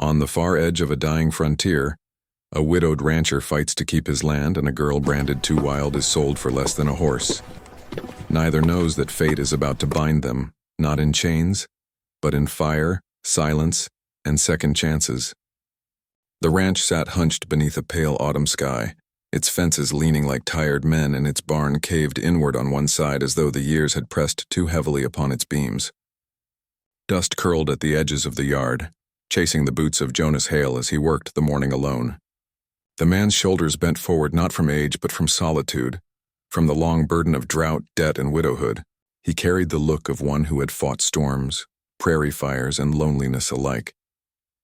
On the far edge of a dying frontier, a widowed rancher fights to keep his land, and a girl branded too wild is sold for less than a horse. Neither knows that fate is about to bind them, not in chains, but in fire, silence, and second chances. The ranch sat hunched beneath a pale autumn sky, its fences leaning like tired men and its barn caved inward on one side as though the years had pressed too heavily upon its beams. Dust curled at the edges of the yard, chasing the boots of Jonas Hale as he worked the morning alone. The man's shoulders bent forward not from age but from solitude, from the long burden of drought, debt, and widowhood. He carried the look of one who had fought storms, prairie fires, and loneliness alike,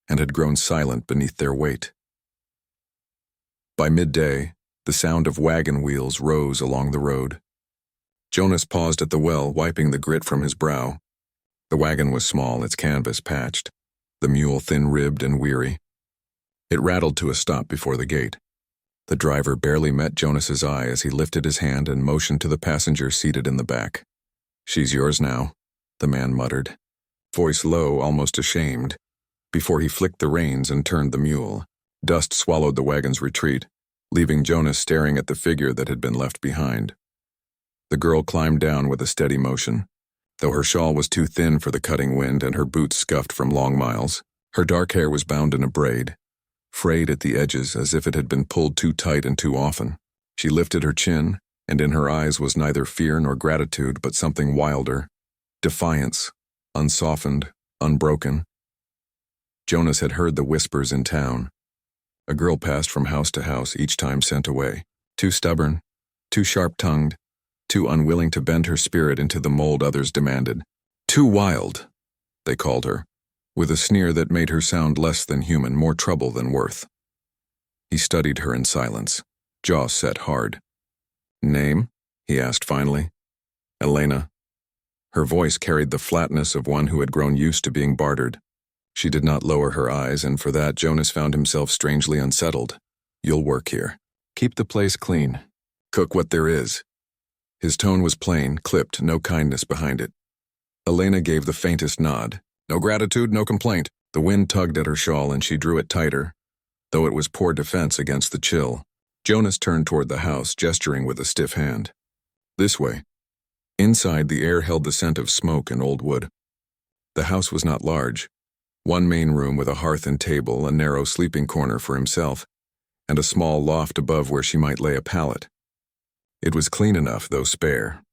and had grown silent beneath their weight. By midday, the sound of wagon wheels rose along the road. Jonas paused at the well, wiping the grit from his brow. The wagon was small, its canvas patched, the mule thin-ribbed and weary. It rattled to a stop before the gate. The driver barely met Jonas's eye as he lifted his hand and motioned to the passenger seated in the back. "She's yours now," the man muttered, voice low, almost ashamed, before he flicked the reins and turned the mule. Dust swallowed the wagon's retreat, leaving Jonas staring at the figure that had been left behind. The girl climbed down with a steady motion. Though her shawl was too thin for the cutting wind and her boots scuffed from long miles, her dark hair was bound in a braid, frayed at the edges as if it had been pulled too tight and too often. She lifted her chin, and in her eyes was neither fear nor gratitude but something wilder, defiance, unsoftened, unbroken. Jonas had heard the whispers in town. A girl passed from house to house, each time sent away, too stubborn, too sharp-tongued, too unwilling to bend her spirit into the mold others demanded. Too wild, they called her, with a sneer that made her sound less than human, more trouble than worth. He studied her in silence, jaw set hard. "Name?" he asked finally. "Elena." Her voice carried the flatness of one who had grown used to being bartered. She did not lower her eyes, and for that Jonas found himself strangely unsettled. "You'll work here. Keep the place clean. Cook what there is." His tone was plain, clipped, no kindness behind it. Elena gave the faintest nod. No gratitude, no complaint. The wind tugged at her shawl and she drew it tighter, though it was poor defense against the chill. Jonas turned toward the house, gesturing with a stiff hand. "This way." Inside, the air held the scent of smoke and old wood. The house was not large. One main room with a hearth and table, a narrow sleeping corner for himself, and a small loft above where she might lay a pallet. It was clean enough, though spare.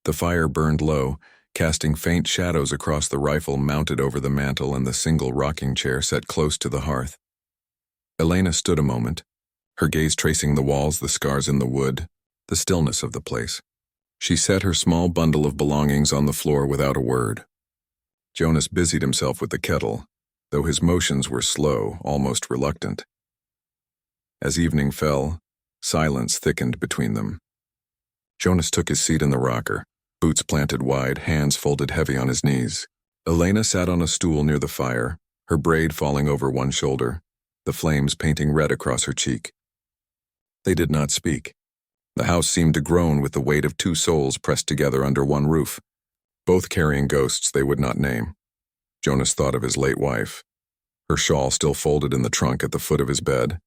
The fire burned low, casting faint shadows across the rifle mounted over the mantel and the single rocking chair set close to the hearth. Elena stood a moment, her gaze tracing the walls, the scars in the wood, the stillness of the place. She set her small bundle of belongings on the floor without a word. Jonas busied himself with the kettle, though his motions were slow, almost reluctant. As evening fell, silence thickened between them. Jonas took his seat in the rocker, boots planted wide, hands folded heavy on his knees. Elena sat on a stool near the fire, her braid falling over one shoulder, the flames painting red across her cheek. They did not speak. The house seemed to groan with the weight of two souls pressed together under one roof, both carrying ghosts they would not name. Jonas thought of his late wife, her shawl still folded in the trunk at the foot of his bed,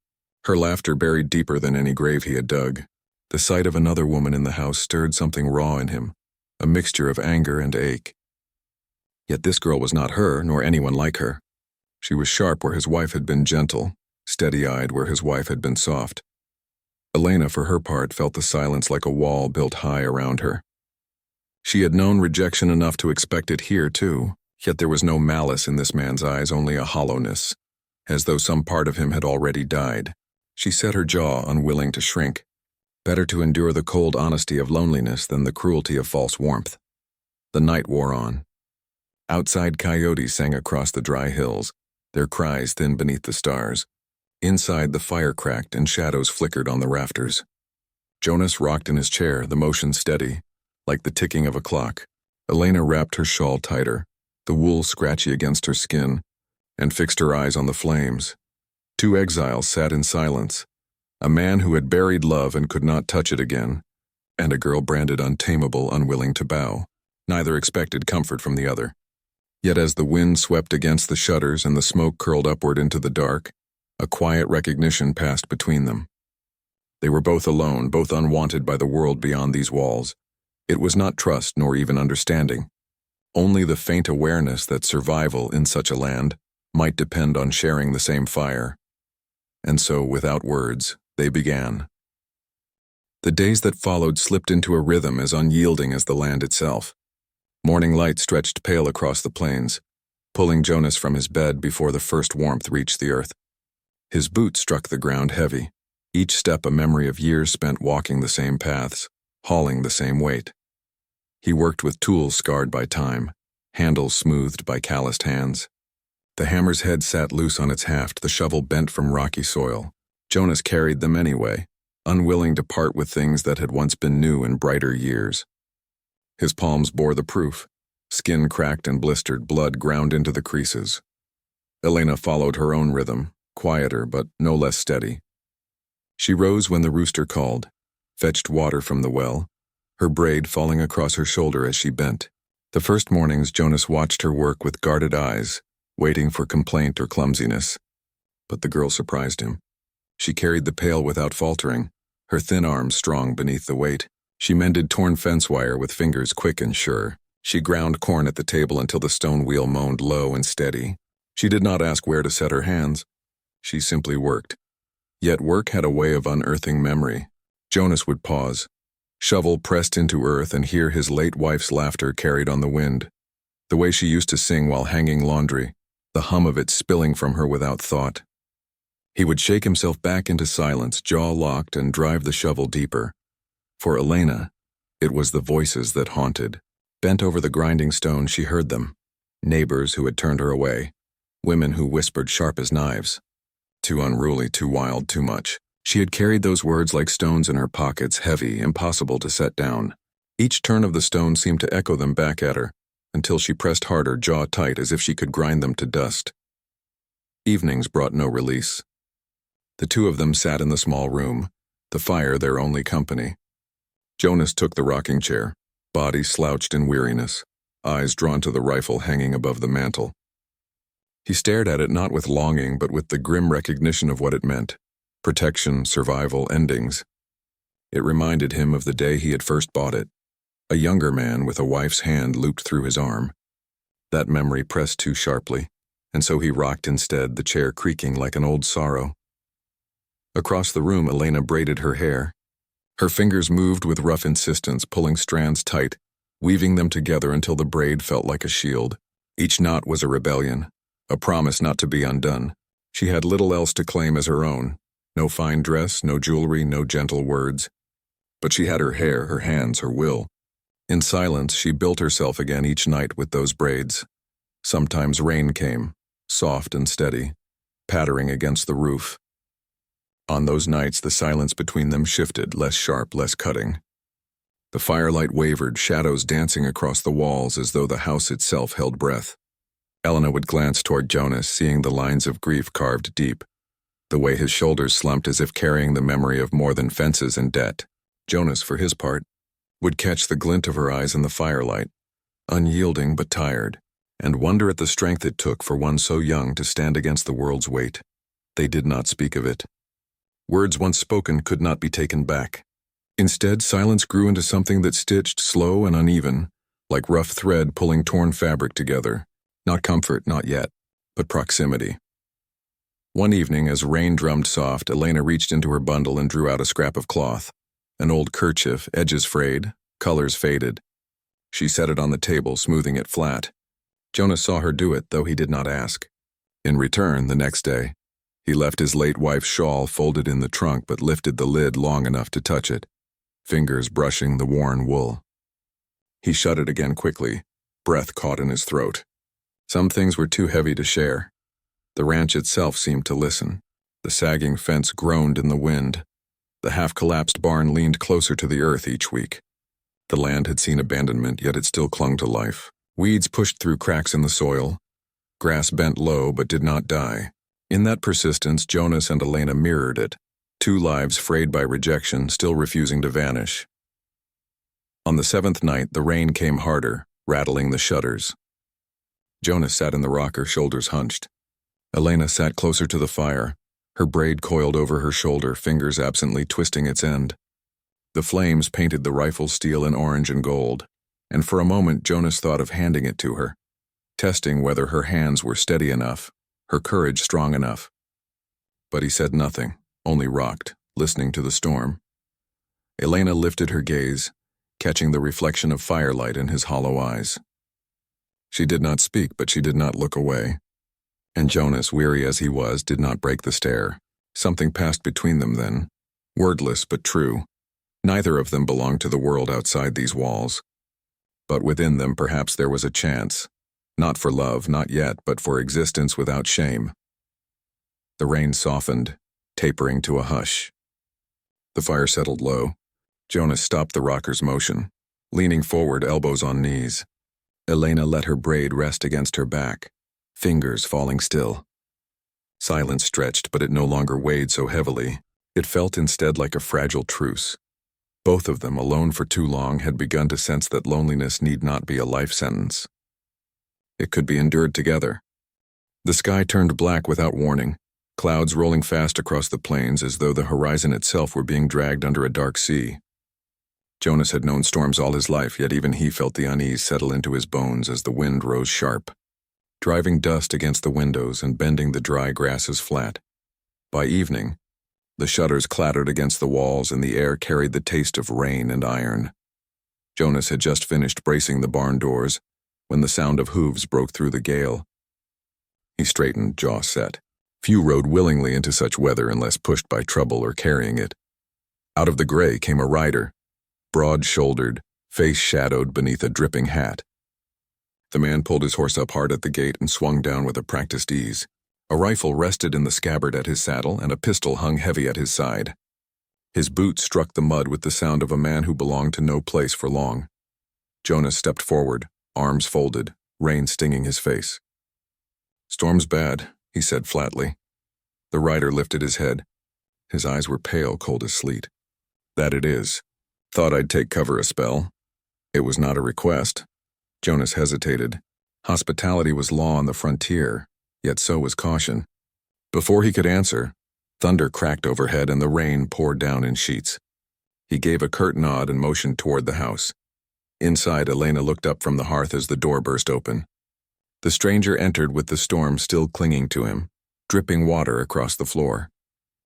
her laughter buried deeper than any grave he had dug. The sight of another woman in the house stirred something raw in him, a mixture of anger and ache. Yet this girl was not her, nor anyone like her. She was sharp where his wife had been gentle, steady-eyed where his wife had been soft. Elena, for her part, felt the silence like a wall built high around her. She had known rejection enough to expect it here, too, yet there was no malice in this man's eyes, only a hollowness, as though some part of him had already died. She set her jaw, unwilling to shrink. Better to endure the cold honesty of loneliness than the cruelty of false warmth. The night wore on. Outside, coyotes sang across the dry hills, their cries thin beneath the stars. Inside, the fire cracked and shadows flickered on the rafters. Jonas rocked in his chair, the motion steady, like the ticking of a clock. Elena wrapped her shawl tighter, the wool scratchy against her skin, and fixed her eyes on the flames. Two exiles sat in silence, a man who had buried love and could not touch it again, and a girl branded untamable, unwilling to bow. Neither expected comfort from the other. Yet as the wind swept against the shutters and the smoke curled upward into the dark, a quiet recognition passed between them. They were both alone, both unwanted by the world beyond these walls. It was not trust nor even understanding, only the faint awareness that survival in such a land might depend on sharing the same fire. And so, without words, they began. The days that followed slipped into a rhythm as unyielding as the land itself. Morning light stretched pale across the plains, pulling Jonas from his bed before the first warmth reached the earth. His boots struck the ground heavy, each step a memory of years spent walking the same paths, hauling the same weight. He worked with tools scarred by time, handles smoothed by calloused hands. The hammer's head sat loose on its haft, the shovel bent from rocky soil. Jonas carried them anyway, unwilling to part with things that had once been new in brighter years. His palms bore the proof. Skin cracked and blistered, blood ground into the creases. Elena followed her own rhythm, quieter but no less steady. She rose when the rooster called, fetched water from the well, her braid falling across her shoulder as she bent. The first mornings Jonas watched her work with guarded eyes, waiting for complaint or clumsiness. But the girl surprised him. She carried the pail without faltering, her thin arms strong beneath the weight. She mended torn fence wire with fingers quick and sure. She ground corn at the table until the stone wheel moaned low and steady. She did not ask where to set her hands. She simply worked. Yet work had a way of unearthing memory. Jonas would pause, shovel pressed into earth, and hear his late wife's laughter carried on the wind. The way she used to sing while hanging laundry, the hum of it spilling from her without thought. He would shake himself back into silence, jaw locked, and drive the shovel deeper. For Elena, it was the voices that haunted. Bent over the grinding stone, she heard them. Neighbors who had turned her away. Women who whispered sharp as knives. Too unruly, too wild, too much. She had carried those words like stones in her pockets, heavy, impossible to set down. Each turn of the stone seemed to echo them back at her, until she pressed harder, jaw tight, as if she could grind them to dust. Evenings brought no release. The two of them sat in the small room, the fire their only company. Jonas took the rocking chair, body slouched in weariness, eyes drawn to the rifle hanging above the mantel. He stared at it not with longing, but with the grim recognition of what it meant: protection, survival, endings. It reminded him of the day he had first bought it, a younger man with a wife's hand looped through his arm. That memory pressed too sharply, and so he rocked instead, the chair creaking like an old sorrow. Across the room, Elena braided her hair. Her fingers moved with rough insistence, pulling strands tight, weaving them together until the braid felt like a shield. Each knot was a rebellion, a promise not to be undone. She had little else to claim as her own. No fine dress, no jewelry, no gentle words. But she had her hair, her hands, her will. In silence, she built herself again each night with those braids. Sometimes rain came, soft and steady, pattering against the roof. On those nights, the silence between them shifted, less sharp, less cutting. The firelight wavered, shadows dancing across the walls as though the house itself held breath. Elena would glance toward Jonas, seeing the lines of grief carved deep, the way his shoulders slumped as if carrying the memory of more than fences and debt. Jonas, for his part, would catch the glint of her eyes in the firelight, unyielding but tired, and wonder at the strength it took for one so young to stand against the world's weight. They did not speak of it. Words once spoken could not be taken back. Instead, silence grew into something that stitched, slow and uneven, like rough thread pulling torn fabric together. Not comfort, not yet, but proximity. One evening, as rain drummed soft, Elena reached into her bundle and drew out a scrap of cloth, an old kerchief, edges frayed, colors faded. She set it on the table, smoothing it flat. Jonas saw her do it, though he did not ask. In return, the next day, he left his late wife's shawl folded in the trunk but lifted the lid long enough to touch it, fingers brushing the worn wool. He shut it again quickly, breath caught in his throat. Some things were too heavy to share. The ranch itself seemed to listen. The sagging fence groaned in the wind. The half-collapsed barn leaned closer to the earth each week. The land had seen abandonment, yet it still clung to life. Weeds pushed through cracks in the soil. Grass bent low but did not die. In that persistence, Jonas and Elena mirrored it, two lives frayed by rejection, still refusing to vanish. On the seventh night, the rain came harder, rattling the shutters. Jonas sat in the rocker, shoulders hunched. Elena sat closer to the fire, her braid coiled over her shoulder, fingers absently twisting its end. The flames painted the rifle steel in orange and gold, and for a moment Jonas thought of handing it to her, testing whether her hands were steady enough, her courage strong enough. But he said nothing, only rocked, listening to the storm. Elena lifted her gaze, catching the reflection of firelight in his hollow eyes. She did not speak, but she did not look away. And Jonas, weary as he was, did not break the stare. Something passed between them then, wordless but true. Neither of them belonged to the world outside these walls. But within them perhaps there was a chance, not for love, not yet, but for existence without shame. The rain softened, tapering to a hush. The fire settled low. Jonas stopped the rocker's motion, leaning forward, elbows on knees. Elena let her braid rest against her back, fingers falling still. Silence stretched, but it no longer weighed so heavily. It felt instead like a fragile truce. Both of them, alone for too long, had begun to sense that loneliness need not be a life sentence. It could be endured together. The sky turned black without warning, clouds rolling fast across the plains as though the horizon itself were being dragged under a dark sea. Jonas had known storms all his life, yet even he felt the unease settle into his bones as the wind rose sharp, driving dust against the windows and bending the dry grasses flat. By evening, the shutters clattered against the walls and the air carried the taste of rain and iron. Jonas had just finished bracing the barn doors when the sound of hooves broke through the gale. He straightened, jaw set. Few rode willingly into such weather unless pushed by trouble or carrying it. Out of the gray came a rider, broad-shouldered, face shadowed beneath a dripping hat. The man pulled his horse up hard at the gate and swung down with a practiced ease. A rifle rested in the scabbard at his saddle and a pistol hung heavy at his side. His boots struck the mud with the sound of a man who belonged to no place for long. Jonas stepped forward, arms folded, rain stinging his face. "Storm's bad," he said flatly. The rider lifted his head. His eyes were pale, cold as sleet. "That it is. Thought I'd take cover a spell. It was not a request." Jonas hesitated. Hospitality was law on the frontier, yet so was caution. Before he could answer, thunder cracked overhead and the rain poured down in sheets. He gave a curt nod and motioned toward the house. Inside, Elena looked up from the hearth as the door burst open. The stranger entered with the storm still clinging to him, dripping water across the floor.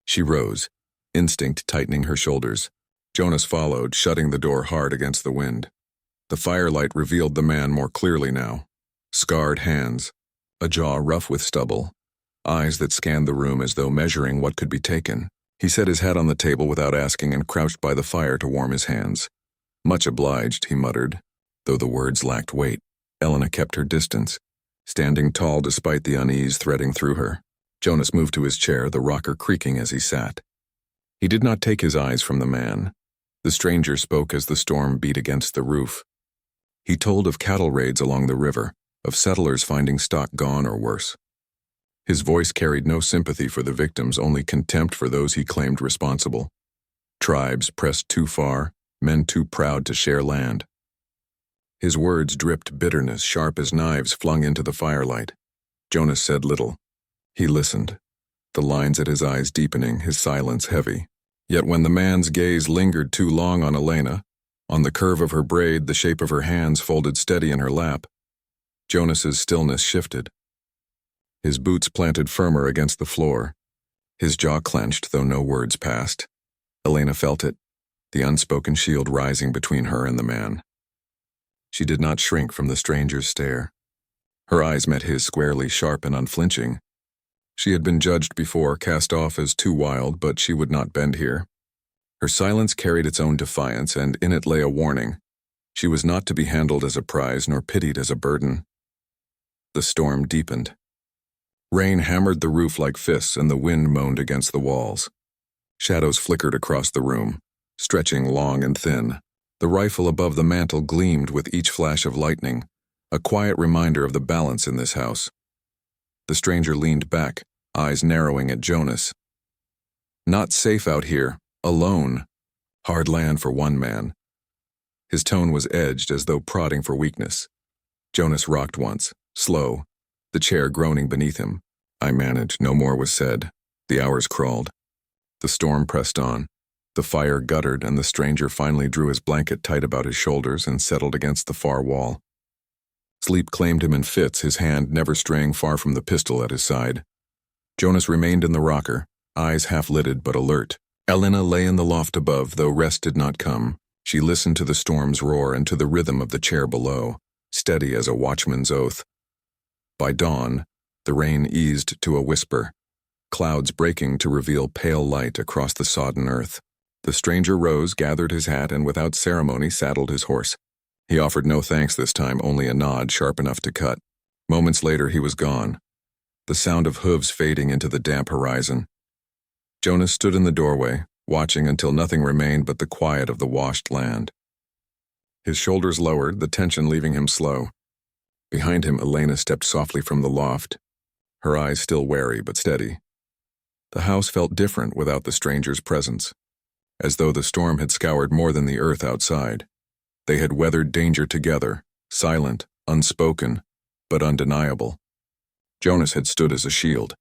She rose, instinct tightening her shoulders. Jonas followed, shutting the door hard against the wind. The firelight revealed the man more clearly now. Scarred hands, a jaw rough with stubble, eyes that scanned the room as though measuring what could be taken. He set his hat on the table without asking and crouched by the fire to warm his hands. "Much obliged," he muttered, though the words lacked weight. Elena kept her distance, standing tall despite the unease threading through her. Jonas moved to his chair, the rocker creaking as he sat. He did not take his eyes from the man. The stranger spoke as the storm beat against the roof. He told of cattle raids along the river, of settlers finding stock gone or worse. His voice carried no sympathy for the victims, only contempt for those he claimed responsible. Tribes pressed too far, men too proud to share land. His words dripped bitterness, sharp as knives flung into the firelight. Jonas said little. He listened, the lines at his eyes deepening, his silence heavy. Yet when the man's gaze lingered too long on Elena, on the curve of her braid, the shape of her hands folded steady in her lap, Jonas's stillness shifted. His boots planted firmer against the floor. His jaw clenched, though no words passed. Elena felt it, the unspoken shield rising between her and the man. She did not shrink from the stranger's stare. Her eyes met his squarely, sharp and unflinching. She had been judged before, cast off as too wild, but she would not bend here. Her silence carried its own defiance, and in it lay a warning. She was not to be handled as a prize, nor pitied as a burden. The storm deepened. Rain hammered the roof like fists, and the wind moaned against the walls. Shadows flickered across the room, stretching long and thin. The rifle above the mantel gleamed with each flash of lightning, a quiet reminder of the balance in this house. The stranger leaned back, eyes narrowing at Jonas. "Not safe out here, alone. Hard land for one man." His tone was edged as though prodding for weakness. Jonas rocked once, slow, the chair groaning beneath him. I managed. No more was said. The hours crawled. The storm pressed on. The fire guttered, and the stranger finally drew his blanket tight about his shoulders and settled against the far wall. Sleep claimed him in fits, his hand never straying far from the pistol at his side. Jonas remained in the rocker, eyes half-lidded but alert. Elena lay in the loft above, though rest did not come. She listened to the storm's roar and to the rhythm of the chair below, steady as a watchman's oath. By dawn, the rain eased to a whisper, clouds breaking to reveal pale light across the sodden earth. The stranger rose, gathered his hat, and without ceremony saddled his horse. He offered no thanks this time, only a nod sharp enough to cut. Moments later he was gone, the sound of hooves fading into the damp horizon. Jonas stood in the doorway, watching until nothing remained but the quiet of the washed land. His shoulders lowered, the tension leaving him slow. Behind him, Elena stepped softly from the loft, her eyes still wary but steady. The house felt different without the stranger's presence, as though the storm had scoured more than the earth outside. They had weathered danger together, silent, unspoken, but undeniable. Jonas had stood as a shield.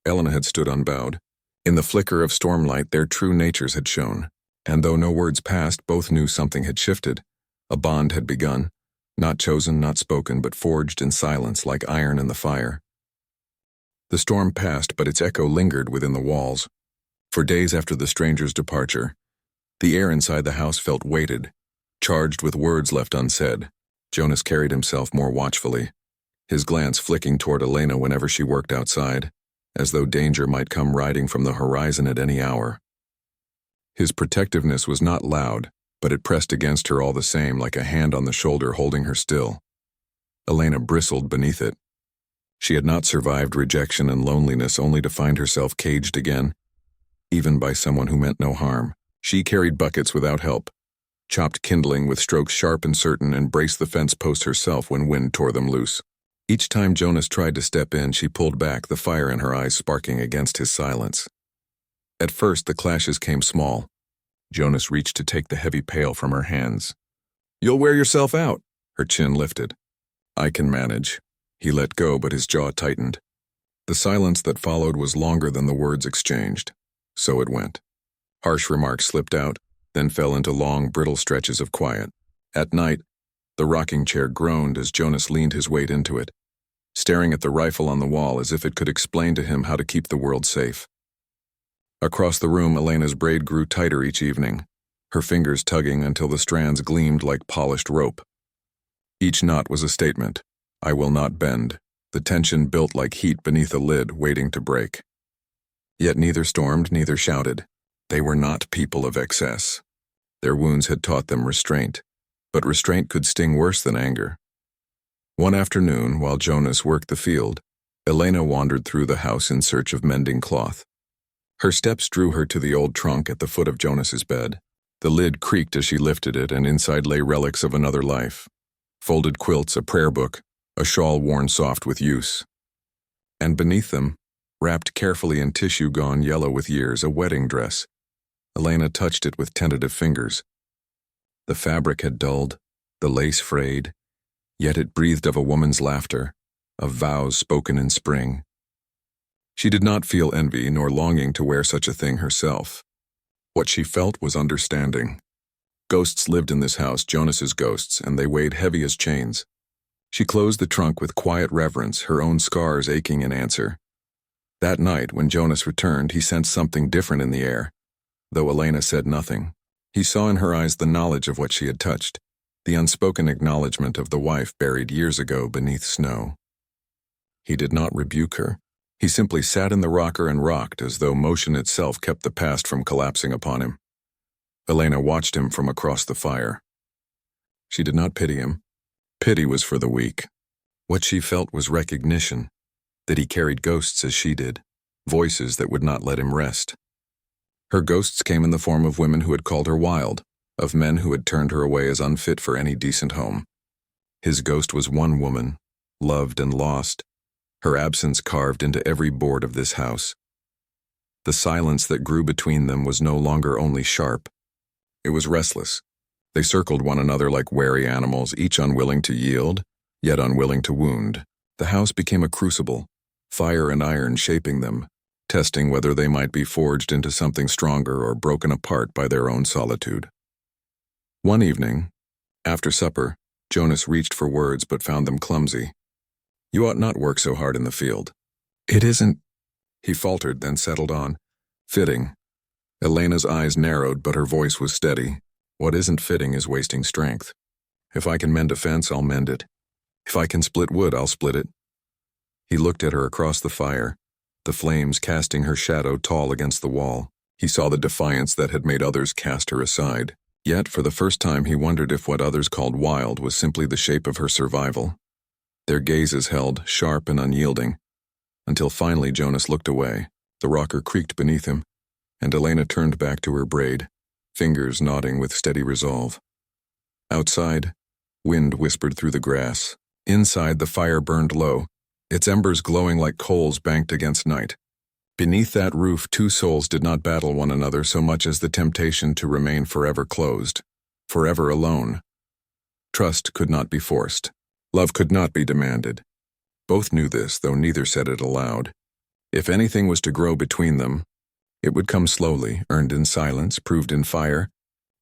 Elena had stood unbowed. In the flicker of stormlight, their true natures had shown, and though no words passed, both knew something had shifted. A bond had begun, not chosen, not spoken, but forged in silence like iron in the fire. The storm passed, but its echo lingered within the walls. For days after the stranger's departure, the air inside the house felt weighted, charged with words left unsaid. Jonas carried himself more watchfully, his glance flicking toward Elena whenever she worked outside, as though danger might come riding from the horizon at any hour. His protectiveness was not loud, but it pressed against her all the same, like a hand on the shoulder holding her still. Elena bristled beneath it. She had not survived rejection and loneliness only to find herself caged again, even by someone who meant no harm. She carried buckets without help, chopped kindling with strokes sharp and certain, and braced the fence posts herself when wind tore them loose. Each time Jonas tried to step in, she pulled back, the fire in her eyes sparking against his silence. At first, the clashes came small. Jonas reached to take the heavy pail from her hands. "You'll wear yourself out." Her chin lifted. "I can manage." He let go, but his jaw tightened. The silence that followed was longer than the words exchanged. So it went. Harsh remarks slipped out, then fell into long, brittle stretches of quiet. At night, the rocking chair groaned as Jonas leaned his weight into it, staring at the rifle on the wall as if it could explain to him how to keep the world safe. Across the room, Elena's braid grew tighter each evening, her fingers tugging until the strands gleamed like polished rope. Each knot was a statement. I will not bend. The tension built like heat beneath a lid, waiting to break. Yet neither stormed, neither shouted. They were not people of excess. Their wounds had taught them restraint, but restraint could sting worse than anger. One afternoon, while Jonas worked the field, Elena wandered through the house in search of mending cloth. Her steps drew her to the old trunk at the foot of Jonas's bed. The lid creaked as she lifted it, and inside lay relics of another life. Folded quilts, a prayer book, a shawl worn soft with use. And beneath them, wrapped carefully in tissue gone yellow with years, a wedding dress. Elena touched it with tentative fingers. The fabric had dulled, the lace frayed, yet it breathed of a woman's laughter, of vows spoken in spring. She did not feel envy nor longing to wear such a thing herself. What she felt was understanding. Ghosts lived in this house, Jonas's ghosts, and they weighed heavy as chains. She closed the trunk with quiet reverence, her own scars aching in answer. That night, when Jonas returned, he sensed something different in the air. Though Elena said nothing, he saw in her eyes the knowledge of what she had touched, the unspoken acknowledgement of the wife buried years ago beneath snow. He did not rebuke her. He simply sat in the rocker and rocked as though motion itself kept the past from collapsing upon him. Elena watched him from across the fire. She did not pity him. Pity was for the weak. What she felt was recognition, that he carried ghosts as she did, voices that would not let him rest. Her ghosts came in the form of women who had called her wild, of men who had turned her away as unfit for any decent home. His ghost was one woman, loved and lost, her absence carved into every board of this house. The silence that grew between them was no longer only sharp. It was restless. They circled one another like wary animals, each unwilling to yield, yet unwilling to wound. The house became a crucible, fire and iron shaping them, testing whether they might be forged into something stronger or broken apart by their own solitude. One evening, after supper, Jonas reached for words but found them clumsy. "You ought not work so hard in the field." "It isn't," he faltered, then settled on. "Fitting." Elena's eyes narrowed, but her voice was steady. "What isn't fitting is wasting strength. If I can mend a fence, I'll mend it. If I can split wood, I'll split it." He looked at her across the fire, the flames casting her shadow tall against the wall. He saw the defiance that had made others cast her aside. Yet, for the first time, he wondered if what others called wild was simply the shape of her survival. Their gazes held, sharp and unyielding, until finally Jonas looked away. The rocker creaked beneath him, and Elena turned back to her braid, fingers nodding with steady resolve. Outside, wind whispered through the grass. Inside, the fire burned low, its embers glowing like coals banked against night. Beneath that roof, two souls did not battle one another so much as the temptation to remain forever closed, forever alone. Trust could not be forced. Love could not be demanded. Both knew this, though neither said it aloud. If anything was to grow between them, it would come slowly, earned in silence, proved in fire,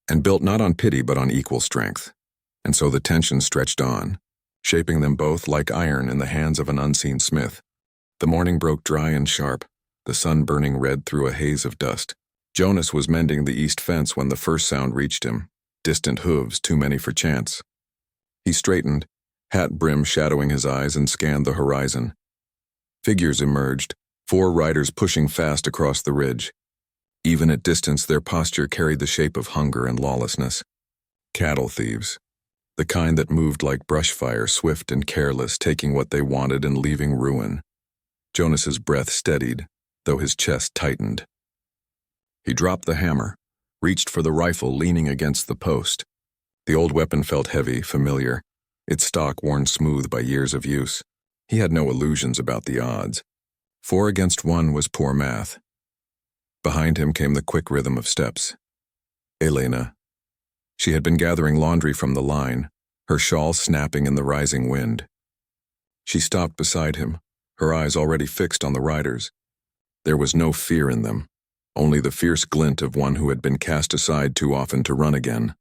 and built not on pity but on equal strength. And so the tension stretched on, shaping them both like iron in the hands of an unseen smith. The morning broke dry and sharp, the sun burning red through a haze of dust. Jonas was mending the east fence when the first sound reached him, distant hooves too many for chance. He straightened, hat brim shadowing his eyes, and scanned the horizon. Figures emerged, 4 riders pushing fast across the ridge. Even at distance, their posture carried the shape of hunger and lawlessness. Cattle thieves, the kind that moved like brush fire, swift and careless, taking what they wanted and leaving ruin. Jonas's breath steadied, though his chest tightened. He dropped the hammer, reached for the rifle leaning against the post. The old weapon felt heavy, familiar, its stock worn smooth by years of use. He had no illusions about the odds. 4 against 1 was poor math. Behind him came the quick rhythm of steps. Elena. She had been gathering laundry from the line, her shawl snapping in the rising wind. She stopped beside him, her eyes already fixed on the riders. There was no fear in them, only the fierce glint of one who had been cast aside too often to run again.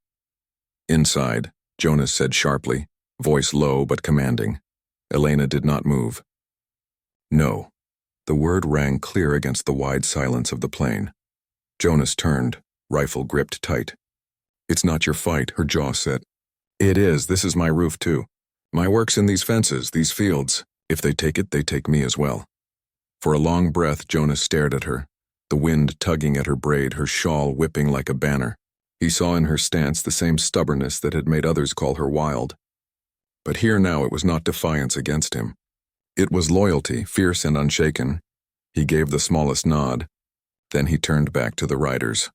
"Inside," Jonas said sharply, voice low but commanding. Elena did not move. "No." The word rang clear against the wide silence of the plain. Jonas turned, rifle gripped tight. "It's not your fight," her jaw set. "It is. This is my roof too. My work's in these fences, these fields. If they take it, they take me as well." For a long breath, Jonas stared at her, the wind tugging at her braid, her shawl whipping like a banner. He saw in her stance the same stubbornness that had made others call her wild. But here now it was not defiance against him. It was loyalty, fierce and unshaken. He gave the smallest nod. Then he turned back to the riders.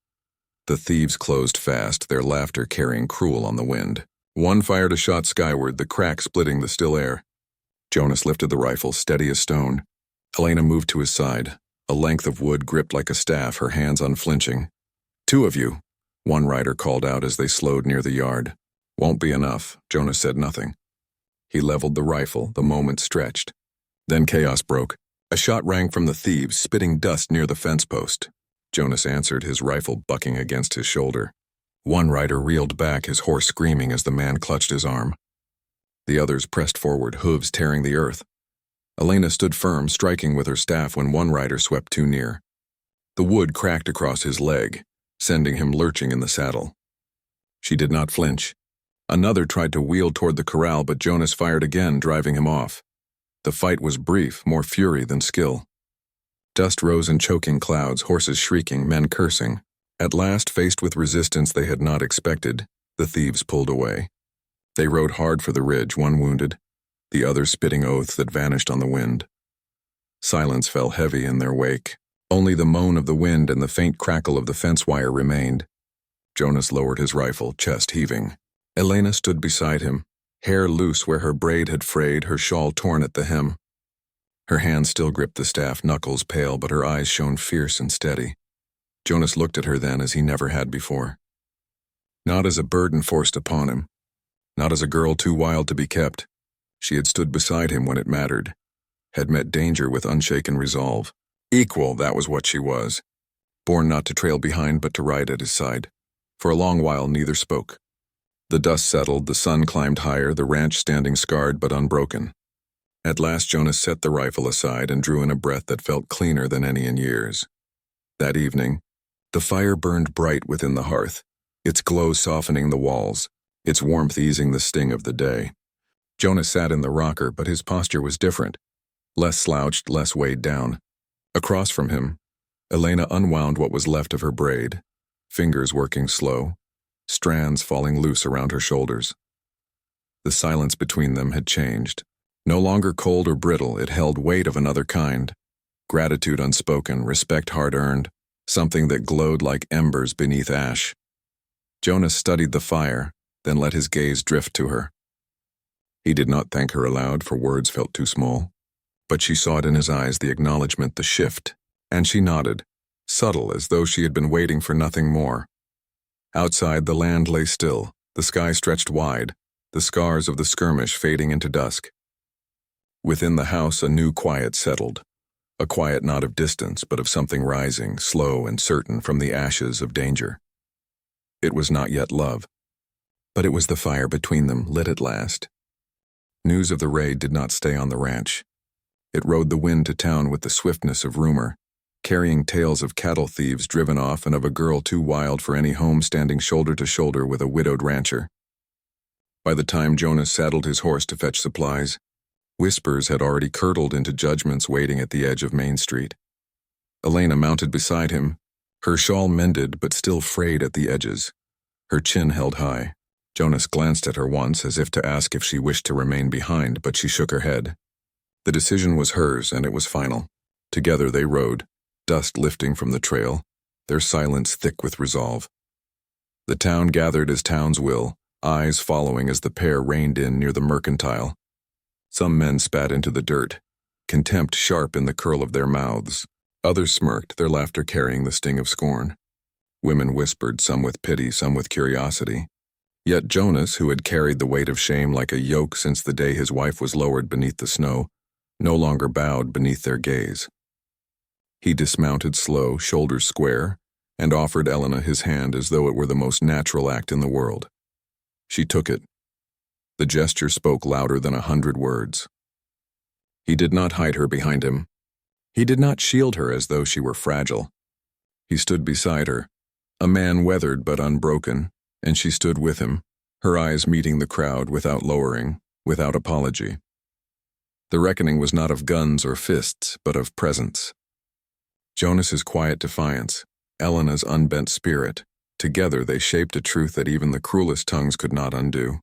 The thieves closed fast, their laughter carrying cruel on the wind. One fired a shot skyward, the crack splitting the still air. Jonas lifted the rifle, steady as stone. Elena moved to his side, a length of wood gripped like a staff, her hands unflinching. "2 of you," one rider called out as they slowed near the yard. "Won't be enough," Jonas said nothing. He leveled the rifle, the moment stretched. Then chaos broke. A shot rang from the thieves, spitting dust near the fence post. Jonas answered, his rifle bucking against his shoulder. One rider reeled back, his horse screaming as the man clutched his arm. The others pressed forward, hooves tearing the earth. Elena stood firm, striking with her staff when one rider swept too near. The wood cracked across his leg, sending him lurching in the saddle. She did not flinch. Another tried to wheel toward the corral, but Jonas fired again, driving him off. The fight was brief, more fury than skill. Dust rose in choking clouds, horses shrieking, men cursing. At last, faced with resistance they had not expected, the thieves pulled away. They rode hard for the ridge, one wounded, the other spitting oaths that vanished on the wind. Silence fell heavy in their wake. Only the moan of the wind and the faint crackle of the fence wire remained. Jonas lowered his rifle, chest heaving. Elena stood beside him, hair loose where her braid had frayed, her shawl torn at the hem. Her hand still gripped the staff, knuckles pale, but her eyes shone fierce and steady. Jonas looked at her then as he never had before. Not as a burden forced upon him, not as a girl too wild to be kept. She had stood beside him when it mattered, had met danger with unshaken resolve. Equal, that was what she was. Born not to trail behind but to ride at his side. For a long while neither spoke. The dust settled, the sun climbed higher, the ranch standing scarred but unbroken. At last Jonas set the rifle aside and drew in a breath that felt cleaner than any in years. That evening, the fire burned bright within the hearth, its glow softening the walls, its warmth easing the sting of the day. Jonas sat in the rocker, but his posture was different, less slouched, less weighed down. Across from him, Elena unwound what was left of her braid, fingers working slow, strands falling loose around her shoulders. The silence between them had changed. No longer cold or brittle, it held weight of another kind. Gratitude unspoken, respect hard-earned, something that glowed like embers beneath ash. Jonas studied the fire, then let his gaze drift to her. He did not thank her aloud, for words felt too small. But she saw it in his eyes, the acknowledgement, the shift, and she nodded, subtle as though she had been waiting for nothing more. Outside, the land lay still, the sky stretched wide, the scars of the skirmish fading into dusk. Within the house, a new quiet settled, a quiet not of distance, but of something rising, slow and certain from the ashes of danger. It was not yet love, but it was the fire between them, lit at last. News of the raid did not stay on the ranch. It rode the wind to town with the swiftness of rumor, carrying tales of cattle thieves driven off and of a girl too wild for any home standing shoulder to shoulder with a widowed rancher. By the time Jonas saddled his horse to fetch supplies, whispers had already curdled into judgments waiting at the edge of Main Street. Elena mounted beside him, her shawl mended but still frayed at the edges, her chin held high. Jonas glanced at her once as if to ask if she wished to remain behind, but she shook her head. The decision was hers, and it was final. Together they rode, dust lifting from the trail, their silence thick with resolve. The town gathered as towns will, eyes following as the pair reined in near the mercantile. Some men spat into the dirt, contempt sharp in the curl of their mouths. Others smirked, their laughter carrying the sting of scorn. Women whispered, some with pity, some with curiosity. Yet Jonas, who had carried the weight of shame like a yoke since the day his wife was lowered beneath the snow, no longer bowed beneath their gaze. He dismounted slow, shoulders square, and offered Elena his hand as though it were the most natural act in the world. She took it. The gesture spoke louder than 100 words. He did not hide her behind him. He did not shield her as though she were fragile. He stood beside her, a man weathered but unbroken, and she stood with him, her eyes meeting the crowd without lowering, without apology. The reckoning was not of guns or fists, but of presence. Jonas's quiet defiance, Elena's unbent spirit, together they shaped a truth that even the cruelest tongues could not undo.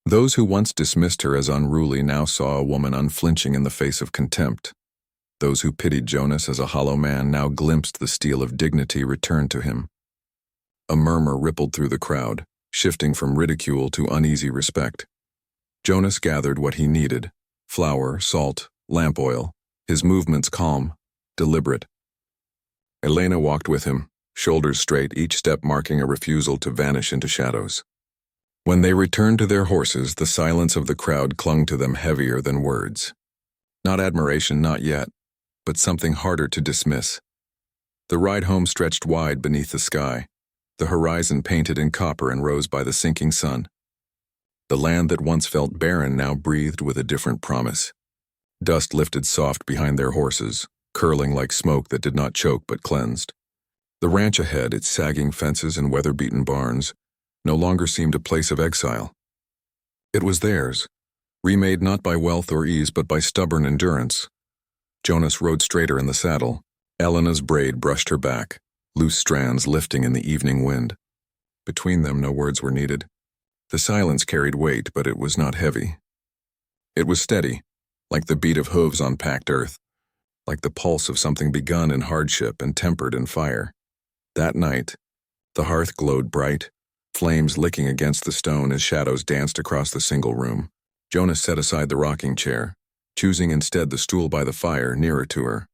Those who once dismissed her as unruly now saw a woman unflinching in the face of contempt. Those who pitied Jonas as a hollow man now glimpsed the steel of dignity returned to him. A murmur rippled through the crowd, shifting from ridicule to uneasy respect. Jonas gathered what he needed: flour, salt, lamp oil, his movements calm, deliberate. Elena walked with him, shoulders straight, each step marking a refusal to vanish into shadows. When they returned to their horses, the silence of the crowd clung to them heavier than words. Not admiration, not yet, but something harder to dismiss. The ride home stretched wide beneath the sky, the horizon painted in copper and rose by the sinking sun. The land that once felt barren now breathed with a different promise. Dust lifted soft behind their horses, curling like smoke that did not choke but cleansed. The ranch ahead, its sagging fences and weather-beaten barns, no longer seemed a place of exile. It was theirs, remade not by wealth or ease but by stubborn endurance. Jonas rode straighter in the saddle. Elena's braid brushed her back, loose strands lifting in the evening wind. Between them no words were needed. The silence carried weight, but it was not heavy. It was steady, like the beat of hooves on packed earth, like the pulse of something begun in hardship and tempered in fire. That night, the hearth glowed bright, flames licking against the stone as shadows danced across the single room. Jonas set aside the rocking chair, choosing instead the stool by the fire nearer to her.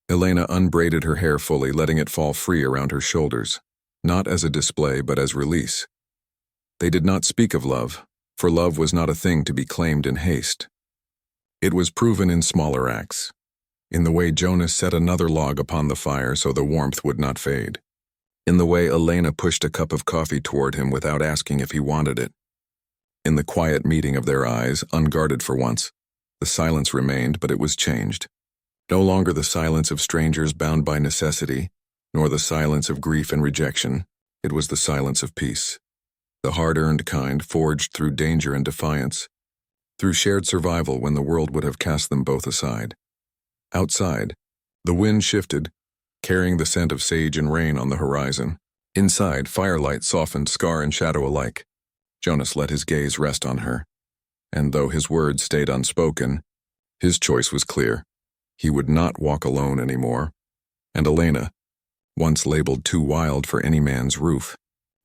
Elena unbraided her hair fully, letting it fall free around her shoulders, not as a display but as release. They did not speak of love, For love was not a thing to be claimed in haste. It was proven in smaller acts, in the way Jonas set another log upon the fire so the warmth would not fade, in the way Elena pushed a cup of coffee toward him without asking if he wanted it, in the quiet meeting of their eyes, unguarded for once. The silence remained, but it was changed. No longer the silence of strangers bound by necessity, nor the silence of grief and rejection. It was the silence of peace. The hard-earned kind, forged through danger and defiance, through shared survival when the world would have cast them both aside. Outside, the wind shifted, carrying the scent of sage and rain on the horizon. Inside, firelight softened scar and shadow alike. Jonas let his gaze rest on her, and though his words stayed unspoken, his choice was clear. He would not walk alone anymore, and Elena, once labeled too wild for any man's roof,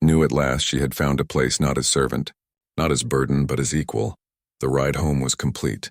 knew at last she had found a place not as servant, not as burden but as equal. The ride home was complete.